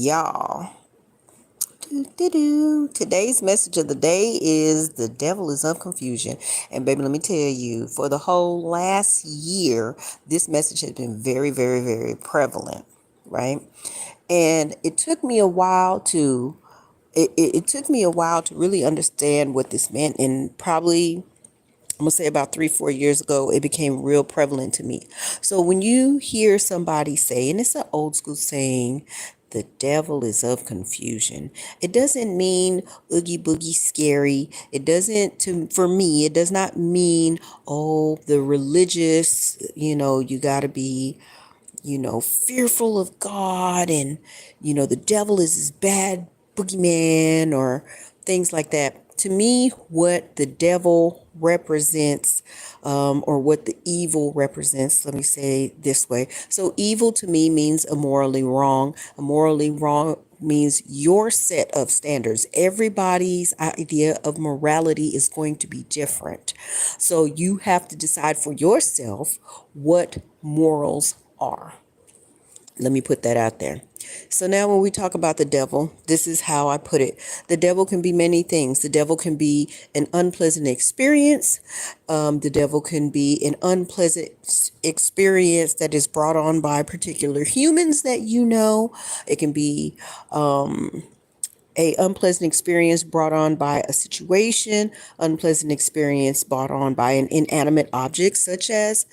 y'all. Doo-doo-doo. Today's message of the day is the devil is of confusion. And baby, let me tell you, for the whole last year, this message has been very, very, very prevalent, right? And it took me a while to it took me a while to really understand what this meant, and probably I'm gonna say about 3, 4 years ago, it became real prevalent to me. So when you hear somebody say, and it's an old school saying, the devil is of confusion, it doesn't mean oogie boogie scary. It doesn't, for me, it does not mean, oh, the religious, you got to be, fearful of God, and, the devil is this bad boogeyman or things like that. To me, what the devil represents, or what the evil represents, let me say this way. So, evil to me means immorally wrong. Immorally wrong means your set of standards. Everybody's idea of morality is going to be different. So, you have to decide for yourself what morals are. Let me put that out there. So now when we talk about the devil, this is how I put it. The devil can be many things. The devil can be an unpleasant experience. The devil can be an unpleasant experience that is brought on by particular humans that you know. It can be a unpleasant experience brought on by a situation, unpleasant experience brought on by an inanimate object such as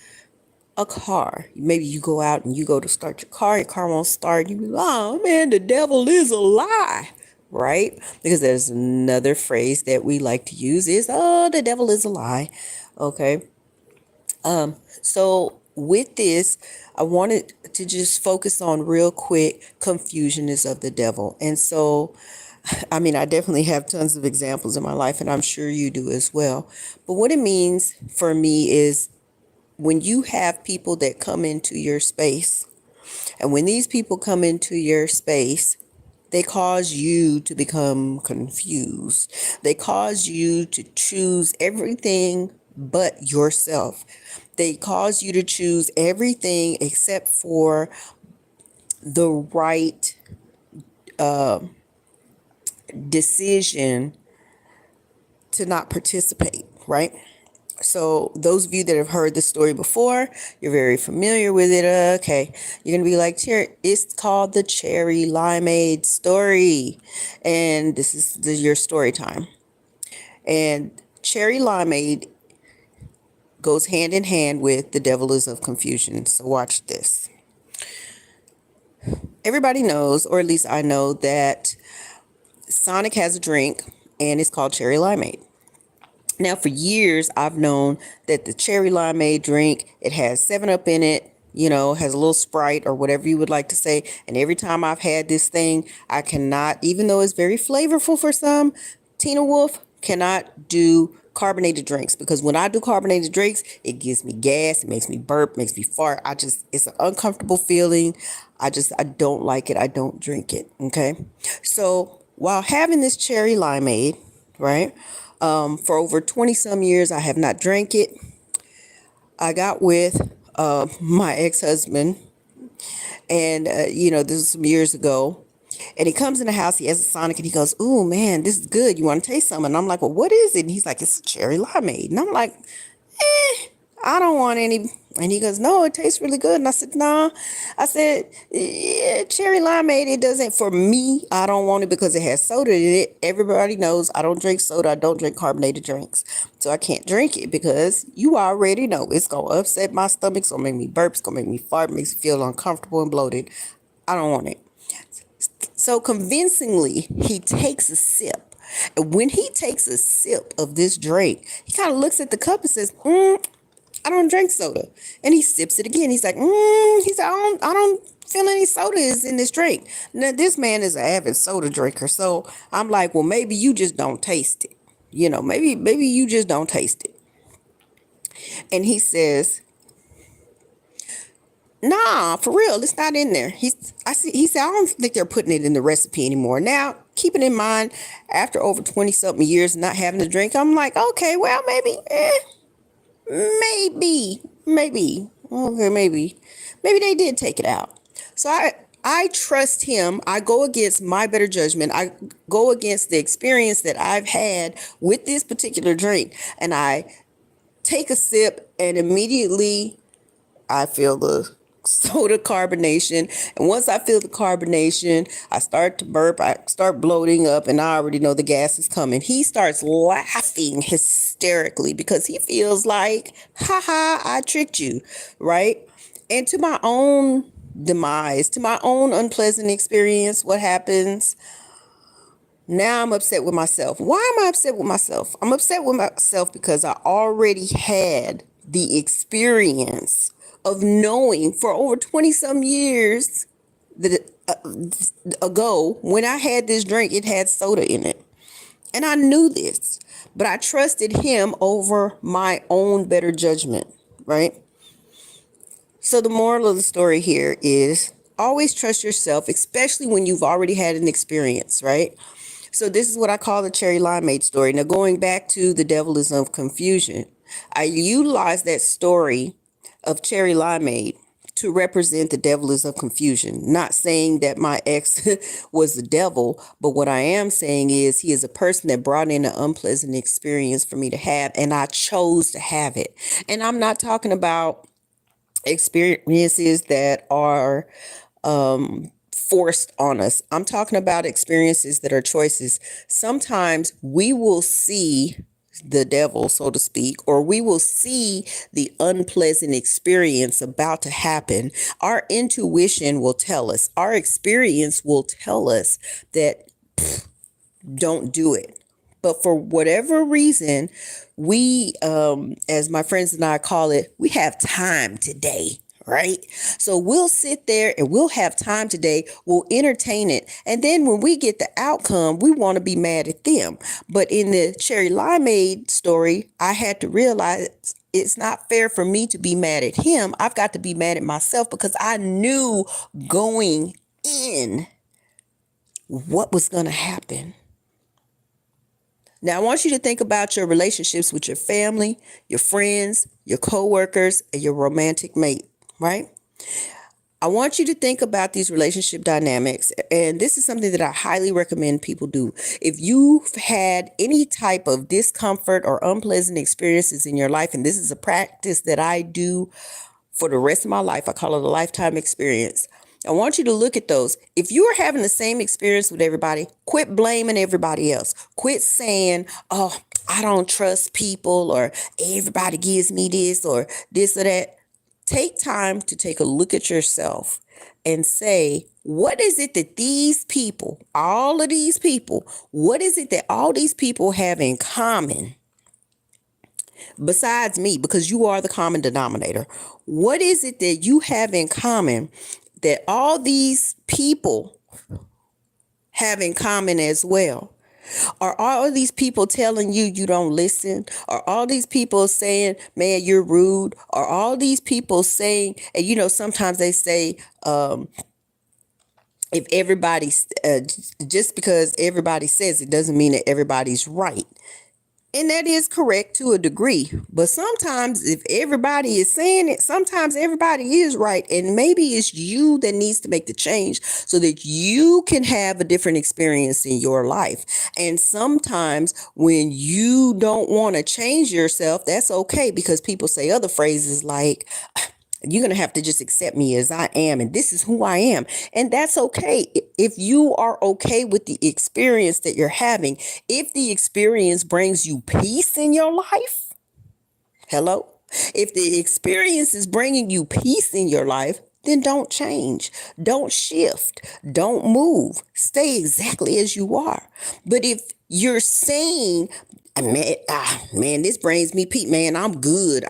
a car. Maybe you go out and you go to start your car won't start. You be, oh man, the devil is a lie, right? Because there's another phrase that we like to use is, oh, the devil is a lie. Okay. So with this, I wanted to just focus on real quick, confusion is of the devil. And so, I mean, I definitely have tons of examples in my life, and I'm sure you do as well. But what it means for me is when you have people that come into your space, and when these people come into your space, they cause you to become confused. They cause you to choose everything but yourself. They cause you to choose everything except for the right decision to not participate, right? So those of you that have heard this story before, you're very familiar with it. Okay, you're gonna be like, it's called the cherry limeade story, and this is your story time. And cherry limeade goes hand in hand with the devil is of confusion. So watch this. Everybody knows, or at least I know, that Sonic has a drink, and it's called cherry limeade. Now, for years, I've known that the cherry limeade drink, it has 7-Up in it, has a little Sprite or whatever you would like to say. And every time I've had this thing, I cannot, even though it's very flavorful for some, Tina Wolf cannot do carbonated drinks, because when I do carbonated drinks, it gives me gas, it makes me burp, makes me fart. It's an uncomfortable feeling. I don't like it. I don't drink it. Okay. So while having this cherry limeade, right? For over 20 some years, I have not drank it. I got with my ex-husband, and this is some years ago. And he comes in the house, he has a Sonic, and he goes, "Ooh, man, this is good. You want to taste some?" And I'm like, "Well, what is it?" And he's like, "It's a cherry limeade." And I'm like, I don't want any. And he goes, "No, it tastes really good." And I said, "Nah." I said, yeah, cherry limeade, it doesn't, for me, I don't want it because it has soda in it. Everybody knows I don't drink soda. I don't drink carbonated drinks. So I can't drink it because you already know it's going to upset my stomach. It's going to make me burp. It's going to make me fart. It makes me feel uncomfortable and bloated. I don't want it. So convincingly, he takes a sip. And when he takes a sip of this drink, he kind of looks at the cup and says, I don't drink soda. And he sips it again. He's like, I don't feel any soda is in this drink. Now, this man is an avid soda drinker. So I'm like, well, maybe you just don't taste it. Maybe you just don't taste it. And he says, nah, for real, it's not in there. He said, I don't think they're putting it in the recipe anymore. Now, keeping in mind, after over 20 something years not having a drink, I'm like, okay, well, maybe, maybe, okay, maybe they did take it out. So I trust him. I go against my better judgment. I go against the experience that I've had with this particular drink. And I take a sip and immediately I feel the soda carbonation. And once I feel the carbonation, I start to burp. I start bloating up, and I already know the gas is coming. He starts laughing hysterically because he feels like, ha ha, I tricked you, right? And to my own demise, to my own unpleasant experience, what happens? Now I'm upset with myself. Why am I upset with myself? I'm upset with myself because I already had the experience of knowing for over 20 some years that ago when I had this drink, it had soda in it. And I knew this, but I trusted him over my own better judgment, right? So the moral of the story here is always trust yourself, especially when you've already had an experience, right? So this is what I call the cherry limeade story. Now, going back to the devil is of confusion, I utilize that story of cherry limeade to represent the devil is of confusion. Not saying that my ex was the devil, but what I am saying is he is a person that brought in an unpleasant experience for me to have, and I chose to have it. And I'm not talking about experiences that are forced on us. I'm talking about experiences that are choices. Sometimes we will see the devil, so to speak, or we will see the unpleasant experience about to happen. Our intuition will tell us, our experience will tell us that don't do it. But for whatever reason, we, as my friends and I call it, we have time today, right? So we'll sit there and we'll have time today. We'll entertain it. And then when we get the outcome, we want to be mad at them. But in the cherry limeade story, I had to realize it's not fair for me to be mad at him. I've got to be mad at myself because I knew going in what was going to happen. Now, I want you to think about your relationships with your family, your friends, your coworkers, and your romantic mate, right? I want you to think about these relationship dynamics, and this is something that I highly recommend people do. If you've had any type of discomfort or unpleasant experiences in your life, and this is a practice that I do for the rest of my life, I call it a lifetime experience. I want you to look at those. If you are having the same experience with everybody, quit blaming everybody else. Quit saying, oh, I don't trust people, or everybody gives me this or that. Take time to take a look at yourself and say, what is it that these people, all of these people, what is it that all these people have in common? Besides me, because you are the common denominator, what is it that you have in common that all these people have in common as well? Are all these people telling you you don't listen? Are all these people saying, man, you're rude? Are all these people saying, and sometimes they say, if everybody's, just because everybody says it doesn't mean that everybody's right. And that is correct to a degree. But sometimes if everybody is saying it, sometimes everybody is right. And maybe it's you that needs to make the change so that you can have a different experience in your life. And sometimes when you don't want to change yourself, that's okay, because people say other phrases like, you're going to have to just accept me as I am, and this is who I am. And that's okay. If you are okay with the experience that you're having, if the experience brings you peace in your life, hello? If the experience is bringing you peace in your life, then don't change, don't shift, don't move, stay exactly as you are. But if you're saying, man, this brings me peace, man, I'm good,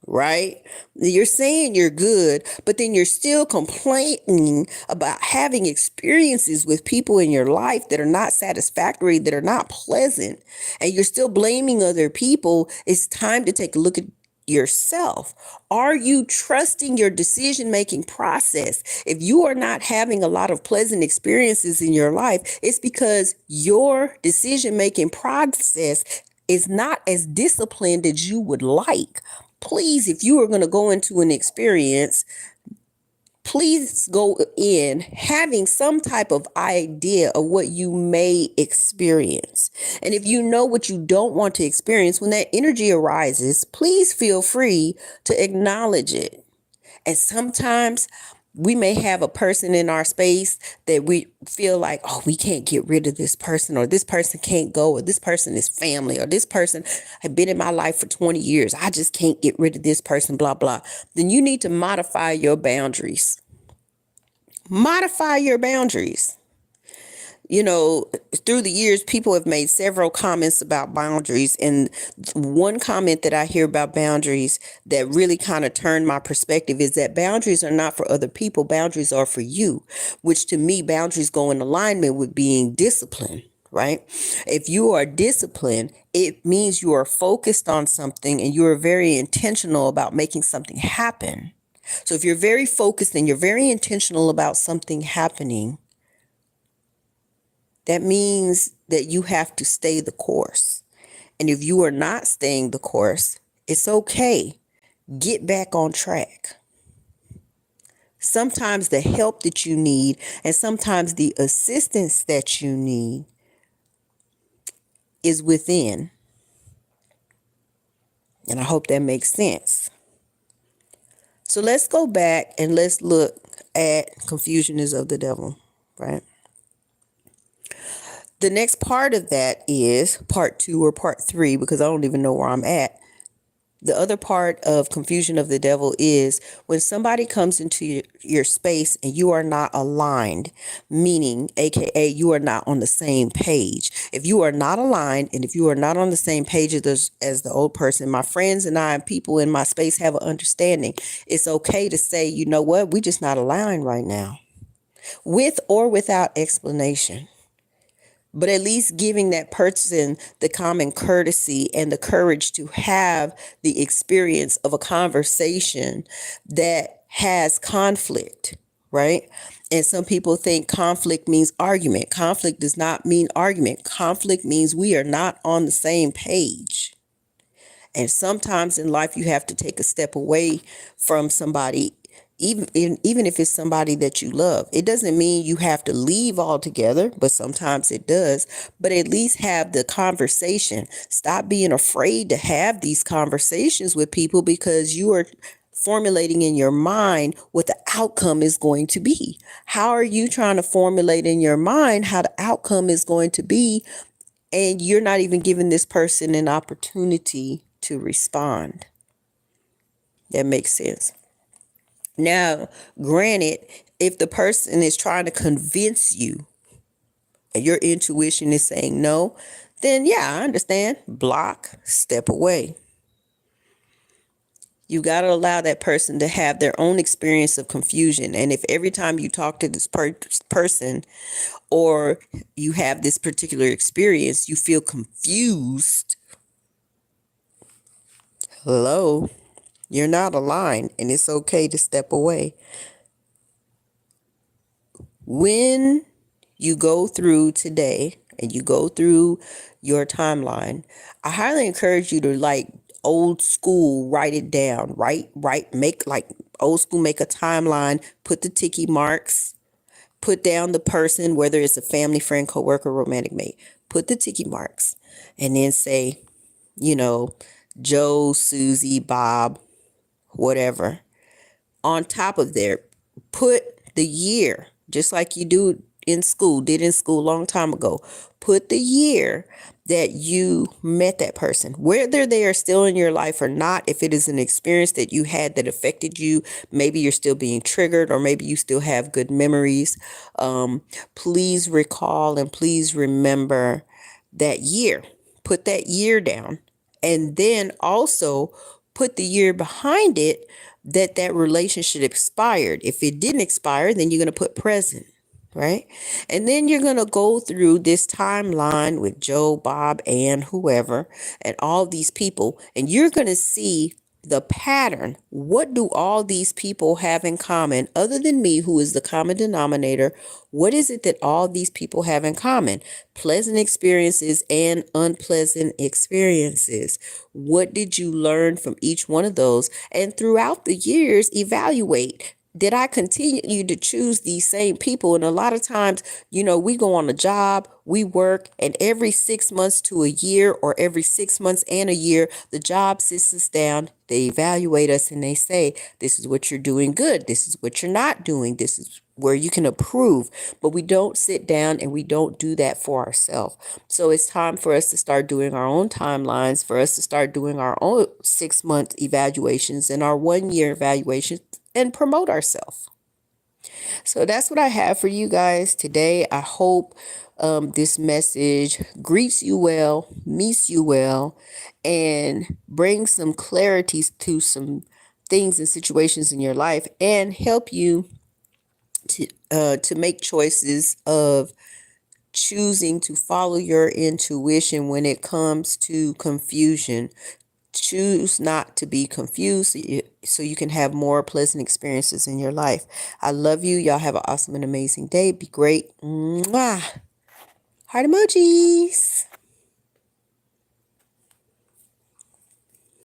right? You're saying you're good, but then you're still complaining about having experiences with people in your life that are not satisfactory, that are not pleasant, and you're still blaming other people. It's time to take a look at yourself. Are you trusting your decision-making process? If you are not having a lot of pleasant experiences in your life, it's because your decision-making process is not as disciplined as you would like. Please, if you are going to go into an experience, please go in having some type of idea of what you may experience. And if you know what you don't want to experience, when that energy arises, please feel free to acknowledge it. And sometimes we may have a person in our space that we feel like, oh, we can't get rid of this person, or this person can't go, or this person is family, or this person had been in my life for 20 years. I just can't get rid of this person, blah, blah. Then you need to modify your boundaries. Modify your boundaries. You know, through the years, people have made several comments about boundaries. And one comment that I hear about boundaries that really kind of turned my perspective is that boundaries are not for other people. Boundaries are for you, which to me, boundaries go in alignment with being disciplined, right? If you are disciplined, it means you are focused on something and you are very intentional about making something happen. So if you're very focused and you're very intentional about something happening, that means that you have to stay the course. And if you are not staying the course, it's okay. Get back on track. Sometimes the help that you need and sometimes the assistance that you need is within. And I hope that makes sense. So let's go back and let's look at confusion is of the devil, right? The next part of that is part 2 or part 3, because I don't even know where I'm at. The other part of confusion of the devil is when somebody comes into your space and you are not aligned, meaning, AKA, you are not on the same page. If you are not aligned and if you are not on the same page as the old person, my friends and I and people in my space have an understanding. It's okay to say, you know what, we just not aligned right now, with or without explanation. But at least giving that person the common courtesy and the courage to have the experience of a conversation that has conflict, right? And some people think conflict means argument. Conflict does not mean argument. Conflict means we are not on the same page. And sometimes in life, you have to take a step away from somebody, even if it's somebody that you love. It doesn't mean you have to leave altogether, but sometimes it does. But at least have the conversation. Stop being afraid to have these conversations with people, because you are formulating in your mind what the outcome is going to be. How are you trying to formulate in your mind how the outcome is going to be, and you're not even giving this person an opportunity to respond? That makes sense. Now, granted, if the person is trying to convince you and your intuition is saying no, then yeah, I understand. Block, step away. You got to allow that person to have their own experience of confusion. And if every time you talk to this person or you have this particular experience, you feel confused, hello, you're not aligned, and it's okay to step away. When you go through today and you go through your timeline, I highly encourage you to, like old school, write it down, make like old school, make a timeline, put the ticky marks, put down the person, whether it's a family, friend, coworker, romantic mate, put the ticky marks, and then say, you know, Joe, Susie, Bob, whatever. On top of there, put the year, just like you did in school a long time ago. Put the year that you met that person, whether they are still in your life or not. If it is an experience that you had that affected you, maybe you're still being triggered, or maybe you still have good memories. Please recall and please remember that year. Put that year down, and then also put the year behind it that relationship expired. If it didn't expire, then you're going to put present, right? And then you're going to go through this timeline with Joe, Bob, Ann, whoever, and all these people, and you're going to see the pattern. What do all these people have in common other than me, who is the common denominator? What is it that all these people have in common? Pleasant experiences and unpleasant experiences. What did you learn from each one of those? And throughout the years, evaluate. did I continue to choose these same people? And a lot of times, we go on a job, we work, and every 6 months to a year, or every 6 months and a year, the job sits us down. They evaluate us and they say, this is what you're doing good. This is what you're not doing. This is where you can improve. But we don't sit down and we don't do that for ourselves. So it's time for us to start doing our own timelines, for us to start doing our own 6 month evaluations and our 1 year evaluations, and promote ourselves. So that's what I have for you guys today. I hope this message greets you well, meets you well, and brings some clarity to some things and situations in your life, and help you to make choices of choosing to follow your intuition when it comes to confusion. Choose not to be confused so you can have more pleasant experiences in your life. I love you. Y'all have an awesome and amazing day. Be great. Mwah. Heart emojis.